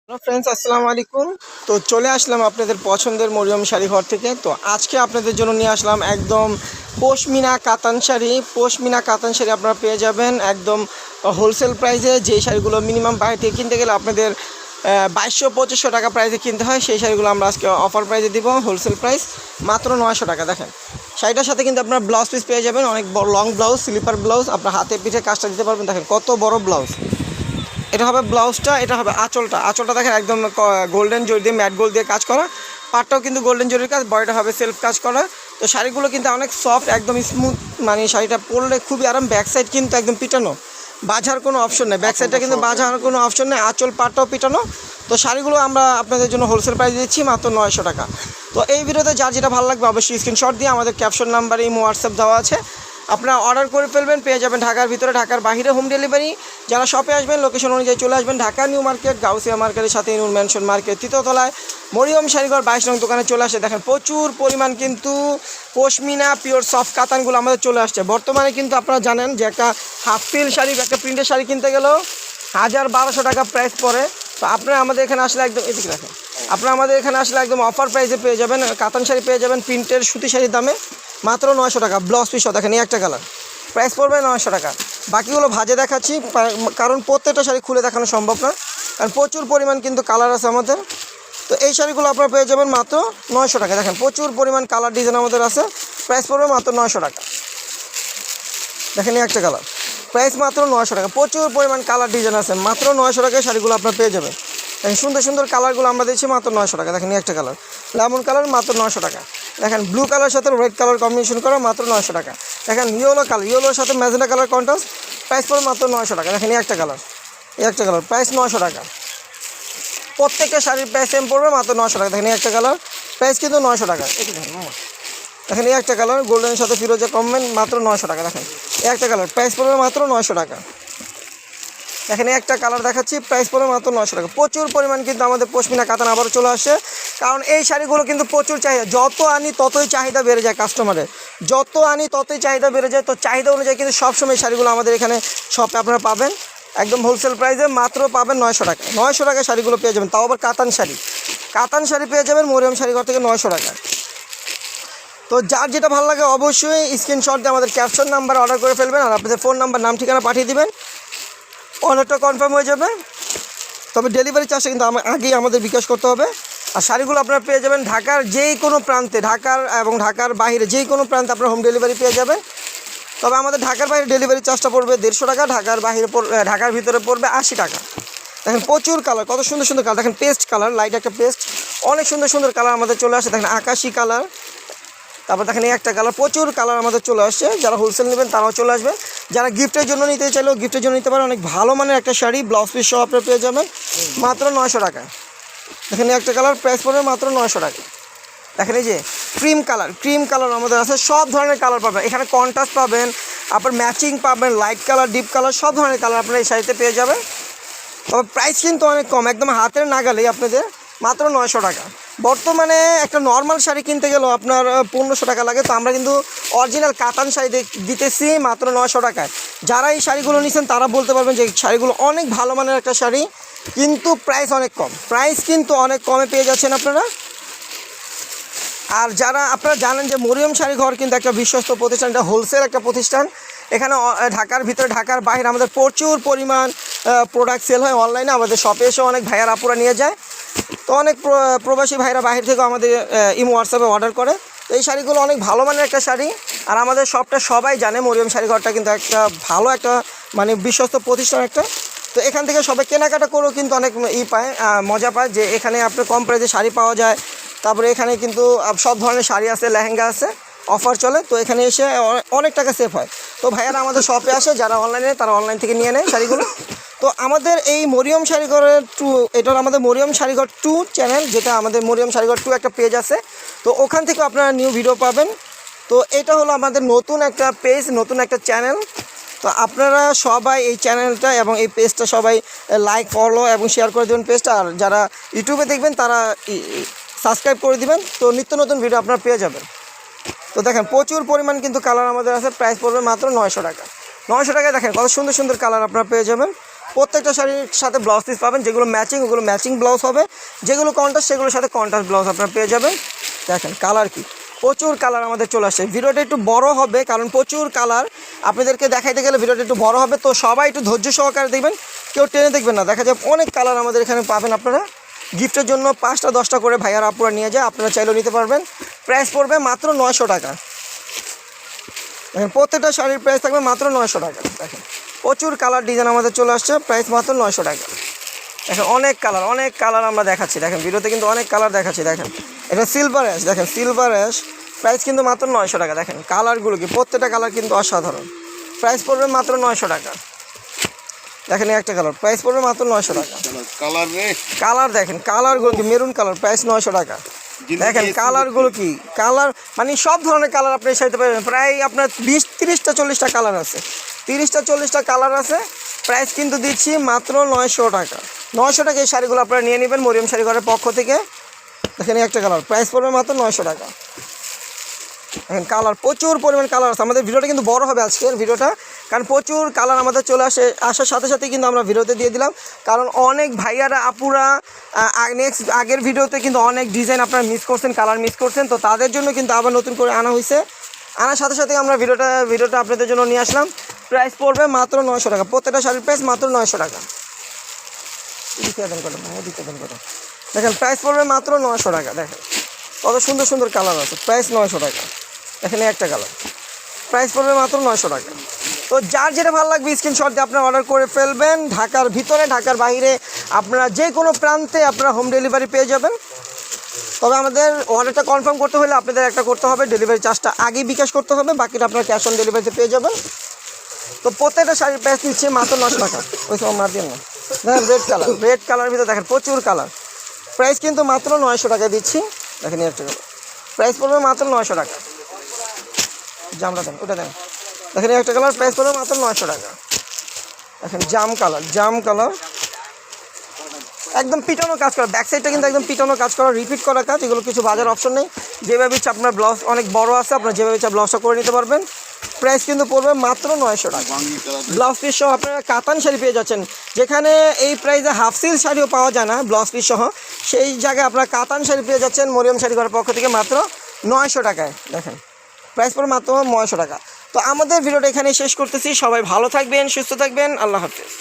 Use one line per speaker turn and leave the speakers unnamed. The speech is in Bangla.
হ্যালো ফ্রেন্ডস, আসসালামু আলাইকুম। তো চলে আসলাম আপনাদের পছন্দের মরিয়ম শাড়ি ঘর থেকে। তো আজকে আপনাদের জন্য নিয়ে আসলাম একদম পশমিনা কাতান শাড়ি। পশমিনা কাতান শাড়ি আপনারা পেয়ে যাবেন একদম হোলসেল প্রাইসে। যেই শাড়িগুলো মিনিমাম বাইরে থেকে কিনতে গেলে আপনাদের 2200-2500 টাকা প্রাইসে কিনতে হয়, সেই শাড়িগুলো আমরা আজকে অফার প্রাইসে দিব। হোলসেল প্রাইস মাত্র 900 টাকা। দেখেন শাড়িটার সাথে কিন্তু আপনার ব্লাউজ পিস পেয়ে যাবেন, অনেক বড় লং ব্লাউজ, স্লিপার ব্লাউজ। আপনার হাতে পিঠে কাজটা দিতে পারবেন। দেখেন কত বড় ব্লাউজ। এটা হবে ব্লাউজটা, এটা হবে আঁচলটা দেখেন একদম গোল্ডেন জরি দিয়ে, ম্যাট গোল্ড দিয়ে কাজ করা। পাটটাও কিন্তু গোল্ডেন জরির কাজ, বডিটা হবে সেলফ কাজ করা। তো শাড়িগুলো কিন্তু অনেক সফট, একদম স্মুথ, মানে শাড়িটা পরলে খুবই আরাম। ব্যাক সাইড কিন্তু একদম পিটানো, বাঁধার কোনো অপশন নেই। ব্যাক সাইডটা কিন্তু বাঁধার কোনো অপশন নেই, আঁচল পাটটাও পিটানো। তো শাড়িগুলো আমরা আপনাদের জন্য হোলসেল প্রাইস দিচ্ছি মাত্র 900 টাকা। তো এই ভিডিওতে যার যেটা ভালো লাগবে অবশ্যই স্ক্রিনশট দিয়ে আমাদের ক্যাপশন নাম্বারে হোয়াটসঅ্যাপ দেওয়া আছে, আপনারা অর্ডার করে ফেলবেন। পেয়ে যাবেন ঢাকার ভিতরে, ঢাকার বাইরে হোম ডেলিভারি। যারা শপে আসবেন লোকেশন অনুযায়ী চলে আসবেন। ঢাকা নিউ মার্কেট, গাউসিয়া মার্কেটের সাথে নূর ম্যানশন মার্কেট, তৃতীয়তলায় মরিয়ম শাড়িঘর 22 নং দোকানে চলে আসে। দেখেন প্রচুর পরিমাণ কিন্তু পশমিনা পিওর সফট কাতানগুলো আমাদের চলে আসছে। বর্তমানে কিন্তু আপনারা জানেন যে একটা হাফ ফিল শাড়ি, একটা প্রিন্টের শাড়ি কিনতে গেলেও 1000-1200 টাকা প্রাইস পড়ে। তো আপনারা আমাদের এখানে আসলে একদম এদিকে রাখেন, আপনারা আমাদের এখানে আসলে একদম অফার প্রাইসে পেয়ে যাবেন। কাতান শাড়ি পেয়ে যাবেন প্রিন্টের সুতি শাড়ির দামে মাত্র 900 টাকা। ব্লাউজ পিসও দেখেন, এই একটা কালার, প্রাইস পড়বে 900 টাকা। বাকিগুলো ভাজে দেখাচ্ছি, কারণ প্রত্যেকটা শাড়ি খুলে দেখানো সম্ভব না, কারণ প্রচুর পরিমাণ কিন্তু কালার আছে আমাদের। তো এই শাড়িগুলো আপনারা পেয়ে যাবেন মাত্র 900 টাকা। দেখেন প্রচুর পরিমাণ কালার ডিজাইন আমাদের আছে, প্রাইস পড়বে মাত্র 900 টাকা। দেখেন এই একটা কালার, প্রাইস মাত্র 900 টাকা। প্রচুর পরিমাণ কালার ডিজাইন আছে, মাত্র 900 টাকায় শাড়িগুলো আপনারা পেয়ে যাবেন। দেখেন সুন্দর সুন্দর কালারগুলো আমরা দিচ্ছি মাত্র 900 টাকা। দেখেন এই একটা কালার, লেমন কালার, মাত্র 900 টাকা। দেখেন ব্লু কালার সাথে রেড কালার কম্বিনেশন করা, মাত্র 900 টাকা। দেখেন ইয়েলো কালার, ইয়েলোর সাথে ম্যাজেন্টা কালার কন্ট্রাস্ট, প্রাইস পড়বে মাত্র 900 টাকা। দেখেন এই একটা কালার, এই একটা কালার, প্রাইস 900 টাকা। প্রত্যেকটা শাড়ির প্রাইস সেম পড়বে মাত্র 900 টাকা। দেখেন এই একটা কালার, প্রাইস কিন্তু 900 টাকা। দেখেন এই একটা কালার, গোল্ডেনের সাথে ফিরোজা কম্বিনেশন, মাত্র 900 টাকা। দেখেন এই একটা কালার, প্রাইস পড়বে মাত্র 900 টাকা। এখানে একটা কালার দেখাচ্ছি, প্রাইস পড়বে মাত্র 900 টাকা। প্রচুর পরিমাণ কিন্তু আমাদের পশমিনা কাতান আবারও চলে আসে, কারণ এই শাড়িগুলো কিন্তু প্রচুর চাহিদা। যত আনি ততই চাহিদা বেড়ে যায় কাস্টমারের, যত আনি ততই চাহিদা বেড়ে যায়। তো চাহিদা অনুযায়ী কিন্তু সবসময় শাড়িগুলো আমাদের এখানে শপে আপনারা পাবেন একদম হোলসেল প্রাইসে, মাত্র পাবেন 900 টাকা। 900 টাকায় শাড়িগুলো পেয়ে যাবেন, তাও আবার কাতান শাড়ি। কাতান শাড়ি পেয়ে যাবেন মরিয়ম শাড়িঘর থেকে 900 টাকা। তো যার যেটা ভালো লাগে অবশ্যই স্ক্রিনশট দিয়ে আমাদের ক্যাপশন নাম্বার অর্ডার করে ফেলবেন, আর আপনাদের ফোন নাম্বার, নাম, ঠিকানা পাঠিয়ে দিবেন, অর্ডারটা কনফার্ম হয়ে যাবে। তবে ডেলিভারি চার্জটা কিন্তু আগেই আমাদের বিকাশ করতে হবে। আর শাড়িগুলো আপনারা পেয়ে যাবেন ঢাকার যেই কোনো প্রান্তে, ঢাকার এবং ঢাকার বাইরে যেই কোনো প্রান্তে আপনারা হোম ডেলিভারি পেয়ে যাবেন। তবে আমাদের ঢাকার বাইরে ডেলিভারি চার্জটা পড়বে 150 টাকা, ঢাকার বাইরে ঢাকার ভিতরে পড়বে 80 টাকা। দেখেন প্রচুর কালার, কত সুন্দর সুন্দর কালার। দেখেন পেস্ট কালার, লাইট একটা পেস্ট, অনেক সুন্দর সুন্দর কালার আমাদের চলে আসে। দেখেন আকাশি কালার, তারপর দেখেন এই একটা কালার, প্রচুর কালার আমাদের চলে আসছে। যারা হোলসেল নেবেন তারাও চলে আসবে, যারা গিফটের জন্য নিতে চাইলেও গিফটের জন্য নিতে পারেন। অনেক ভালো মানের একটা শাড়ি, ব্লাউজ পিস সহ আপনারা পেয়ে যাবেন মাত্র 900 টাকা। দেখেন একটা কালার, প্রাইস পড়বে মাত্র 900 টাকা। দেখেন এই যে ক্রিম কালার আমাদের আছে, সব ধরনের কালার পাবেন এখানে, কন্ট্রাস্ট পাবেন, আপনার ম্যাচিং পাবেন, লাইট কালার, ডিপ কালার, সব ধরনের কালার আপনারা এই শাড়িতে পেয়ে যাবেন। তবে প্রাইস কিন্তু অনেক কম, একদম হাতের নাগালেই আপনাদের মাত্র 900 টাকা। বর্তমানে একটা নর্মাল শাড়ি কিনতে গেলেও আপনার 1500 টাকা লাগে, তো আমরা কিন্তু অরিজিনাল কাতান শাড়ি দিতেছি মাত্র 900 টাকায়। যারা এই শাড়িগুলো নিচ্ছেন তারা বলতে পারবেন যে শাড়িগুলো অনেক ভালো মানের একটা শাড়ি, কিন্তু প্রাইস অনেক কম, প্রাইস কিন্তু অনেক কমে পেয়ে যাচ্ছেন আপনারা। আর যারা আপনারা জানেন যে মরিয়ম শাড়ি ঘর কিন্তু একটা বিশ্বস্ত প্রতিষ্ঠান, এটা হোলসেল একটা প্রতিষ্ঠান। এখানে ঢাকার ভিতরে, ঢাকার বাইরে আমাদের প্রচুর পরিমাণ প্রোডাক্ট সেল হয় অনলাইনে, আমাদের শপে এসেও অনেক ভাইয়ার আপুরা নিয়ে যায়। তো অনেক প্রবাসী ভাইরা বাইরে থেকেও আমাদের হোয়াটসঅ্যাপে অর্ডার করে। তো এই শাড়িগুলো অনেক ভালো মানের একটা শাড়ি, আর আমাদের শপটা সবাই জানে মরিয়ম শাড়ি ঘরটা কিন্তু একটা ভালো একটা মানে বিশ্বস্ত প্রতিষ্ঠান একটা। তো এখান থেকে সবাই কেনাকাটা করেও কিন্তু অনেক পায়, মজা পায় যে এখানে আপনার কম প্রাইসে শাড়ি পাওয়া যায়। তারপরে এখানে কিন্তু সব ধরনের শাড়ি আছে, লেহেঙ্গা আছে, অফার চলে। তো এখানে এসে অনেক টাকা সেভ হয়। তো ভাইয়ারা আমাদের শপে আসে, যারা অনলাইনে তারা অনলাইন থেকে নিয়ে নেয় শাড়িগুলো। তো আমাদের এই মরিয়ম শাড়িঘরের এটা আমাদের মরিয়ম শাড়িঘর 2 চ্যানেল, যেটা আমাদের মরিয়ম শাড়িঘর 2 একটা পেজ আছে, তো ওখান থেকে আপনারা নিউ ভিডিও পাবেন। তো এটা হলো আমাদের নতুন একটা পেজ, নতুন একটা চ্যানেল। তো আপনারা সবাই এই চ্যানেলটা এবং এই পেজটা সবাই লাইক, ফলো এবং শেয়ার করে দেবেন পেজটা। আর যারা ইউটিউবে দেখবেন তারা সাবস্ক্রাইব করে দিবেন, তো নিত্য নতুন ভিডিও আপনারা পেয়ে যাবেন। তো দেখেন প্রচুর পরিমাণ কিন্তু কালার আমাদের আছে, প্রাইস পড়বে মাত্র 900 টাকা। 900 টাকায় দেখেন কত সুন্দর সুন্দর কালার আপনারা পেয়ে যাবেন। প্রত্যেকটা শাড়ির সাথে ব্লাউজ পিস পাবেন, যেগুলো ম্যাচিং ওগুলো ম্যাচিং ব্লাউজ হবে, যেগুলো কন্ট্রাস্ট সেগুলোর সাথে কন্ট্রাস্ট ব্লাউজ আপনারা পেয়ে যাবেন। দেখেন কালার কি, প্রচুর কালার আমাদের চলে আসছে। ভিডিওটা একটু বড় হবে কারণ প্রচুর কালার আপনাদেরকে দেখাইতে গেলে ভিডিওটা একটু বড় হবে, তো সবাই একটু ধৈর্য সহকারে দেখবেন, কেউ টেনে দেখবেন না। দেখা যায় অনেক কালার আমাদের এখানে পাবেন আপনারা। গিফটের জন্য 5টা 10টা করে ভাইয়ার আপুরা নিয়ে যায়, আপনারা চাইলেও নিতে পারবেন। প্রাইস পড়বে মাত্র 900 টাকা। দেখেন প্রত্যেকটা শাড়ির প্রাইস থাকবে মাত্র 900 টাকা। দেখেন প্রচুর কালার ডিজাইন আমাদের চলে আসছে, প্রাইস মাত্র 900 টাকা। দেখেন অনেক কালার আমরা দেখাচ্ছি, দেখেন ভিডিওতে কিন্তু অনেক কালার দেখাচ্ছি। দেখেন এটা সিলভার অ্যাশ, দেখেন সিলভার অ্যাশ, প্রাইস কিন্তু মাত্র 900 টাকা। দেখেন কালারগুলো কি, প্রত্যেকটা কালার কিন্তু অসাধারণ, প্রাইস পড়বে মাত্র 900 টাকা। দেখেন একটা কালার, প্রাইস পড়বে মাত্র 900 টাকা। কালার দেখেন কালারগুলো কি, মেরুন কালার, প্রাইস 900 টাকা। দেখেন কালারগুলো কি, কালার মানে সব ধরনের কালার আপনি সাইতে পাবেন। প্রায় আপনার 20-30টা 40টা কালার আছে, 30টা 40টা কালার আছে। প্রাইস কিন্তু দিচ্ছি মাত্র 900 টাকা। 900 টাকা এই শাড়িগুলো আপনারা নিয়ে নেবেন মরিয়ম শাড়ি ঘরের পক্ষ থেকে। দেখেন একটা কালার, প্রাইস পড়বে মাত্র 900 টাকা। দেখেন কালার, প্রচুর পরিমাণ কালার আছে। আমাদের ভিডিওটা কিন্তু বড় হবে আজকের ভিডিওটা, কারণ প্রচুর কালার আমাদের চলে আসার সাথে সাথে কিন্তু আমরা ভিডিওতে দিয়ে দিলাম, কারণ অনেক ভাইয়ারা আপুরা নেক্সট আগের ভিডিওতে কিন্তু অনেক ডিজাইন আপনারা মিস করছেন, কালার মিস করছেন, তো তাদের জন্য কিন্তু আবার নতুন করে আনা হয়েছে। আনার সাথে সাথে আমরা ভিডিওটা আপনাদের জন্য নিয়ে আসলাম। প্রাইস পড়বে মাত্র 900 টাকা। প্রত্যেকটা শাড়ির প্রাইস মাত্র 900 টাকা। দেখেন প্রাইস পড়বে মাত্র 900 টাকা। দেখেন কত সুন্দর সুন্দর কালার আছে, প্রাইস 900 টাকা। এখানে একটা কালার, প্রাইস পড়বে মাত্র 900 টাকা। তো যার যেটা ভালো লাগবে স্ক্রিনশট দিয়ে আপনারা অর্ডার করে ফেলবেন। ঢাকার ভিতরে ঢাকার বাইরে আপনারা যে কোনো প্রান্তে আপনারা হোম ডেলিভারি পেয়ে যাবেন। তবে আমাদের অর্ডারটা কনফার্ম করতে হলে আপনাদের একটা করতে হবে, ডেলিভারি চার্জটা আগেই বিকাশ করতে হবে, বাকিটা আপনারা ক্যাশ অন ডেলিভারিতে পেয়ে যাবেন। তো প্রত্যেকটা শাড়ির প্রাইস নিচ্ছে মাত্র 900 টাকা। ওই সময় মার দিন না। দেখেন রেড কালার ভিতরে দেখেন প্রচুর কালার, প্রাইস কিন্তু মাত্র 900 টাকায় দিচ্ছি। দেখেন একটা কালার, প্রাইস পড়বে মাত্র 900 টাকা। জামটা দেন, ওটা দেন। দেখেন একটা কালার, প্রাইস পড়বে মাত্র 900 টাকা। দেখেন জাম কালার একদম পিটানো কাজ করা, ব্যাক সাইডটা কিন্তু একদম পিটানো কাজ করা, রিপিট করা কাজ, এগুলো কিছু বাজার অপশন নেই। যেভাবে ইচ্ছা আপনার ব্লাউজ অনেক বড় আছে, আপনার যেভাবে ইচ্ছা ব্লাউজটা করে নিতে পারবেন। প্রাইস কিন্তু পড়বে মাত্র 900 টাকা। ব্লাউজ পিস সহ আপনারা কাতান শাড়ি পেয়ে যাচ্ছেন, যেখানে এই প্রাইসে হাফ সিল শাড়িও পাওয়া যায় না ব্লাউজ পিস সহ, সেই জায়গায় আপনারা কাতান শাড়ি পেয়ে যাচ্ছেন মরিয়ম শাড়ি ঘরের পক্ষ থেকে মাত্র 900 টাকায়। দেখেন প্রাইস পড়বে মাত্র 900 টাকা। তো আমাদের ভিডিওটা এখানে শেষ করতেছি। সবাই ভালো থাকবেন, সুস্থ থাকবেন, আল্লাহ হাফেজ।